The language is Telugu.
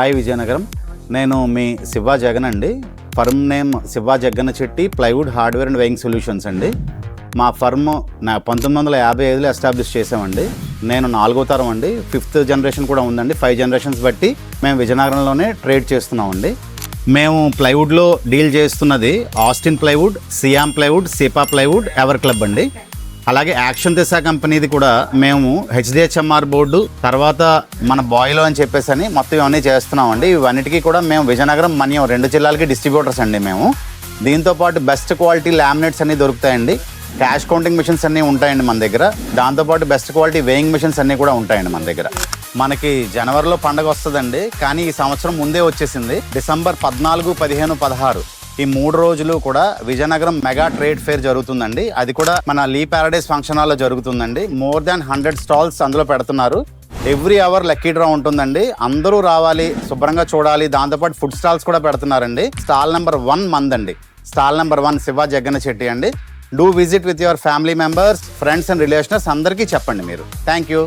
హాయ్ విజయనగరం, నేను మీ శివ జగన్ అండి. Firm name Shiva Jagan Chetty plywood hardware and weighing solutions అండి. మా ఫర్మ్ 1955లో ఎస్టాబ్లిష్ చేసామండి. నేను 4వ తరం అండి. 5th జనరేషన్ కూడా ఉందండి. 5 జనరేషన్స్ బట్టి మేము విజయనగరంలోనే ట్రేడ్ చేస్తున్నామండి. మేము ప్లైవుడ్లో డీల్ చేస్తున్నది ఆస్టిన్ ప్లైవుడ్, సియామ్ ప్లైవుడ్, సిపా ప్లైవుడ్, ఎవర్ క్లబ్ అండి. అలాగే యాక్షన్ దిశ కంపెనీది కూడా మేము హెచ్డిహెచ్ఎంఆర్ బోర్డు, తర్వాత మన బాయిలో అని చెప్పేసి అని మొత్తం ఇవన్నీ చేస్తున్నామండి. ఇవన్నిటికీ కూడా మేము విజయనగరం, మన్యం 2 జిల్లాలకి డిస్ట్రిబ్యూటర్స్ అండి మేము. దీంతోపాటు బెస్ట్ క్వాలిటీ లామినేట్స్ అన్నీ దొరుకుతాయండి. క్యాష్ కౌంటింగ్ మిషన్స్ అన్నీ ఉంటాయండి మన దగ్గర. దాంతోపాటు బెస్ట్ క్వాలిటీ వేయింగ్ మిషన్స్ అన్నీ కూడా ఉంటాయండి మన దగ్గర. మనకి జనవరిలో పండగ వస్తుందండి, కానీ ఈ సంవత్సరం ముందే వచ్చేసింది. డిసెంబర్ 14, 15, 16 ఈ 3 రోజులు కూడా విజయనగరం మెగా ట్రేడ్ ఫేర్ జరుగుతుందండి. అది కూడా మన లీ ప్యారడైస్ ఫంక్షన్ హాల్లో జరుగుతుందండి. మోర్ దాన్ 100 స్టాల్స్ అందులో పెడుతున్నారు. ఎవ్రీ అవర్ లక్కీ డ్రా ఉంటుందండి. అందరూ రావాలి, శుభ్రంగా చూడాలి. దాంతోపాటు ఫుడ్ స్టాల్స్ కూడా పెడుతున్నారండి. స్టాల్ నెంబర్ 1 మందండి. స్టాల్ నెంబర్ 1 శివ జగన్ చెట్టి అండి. Do visit with your family members, friends and relations. అందరికీ చెప్పండి మీరు. Thank you.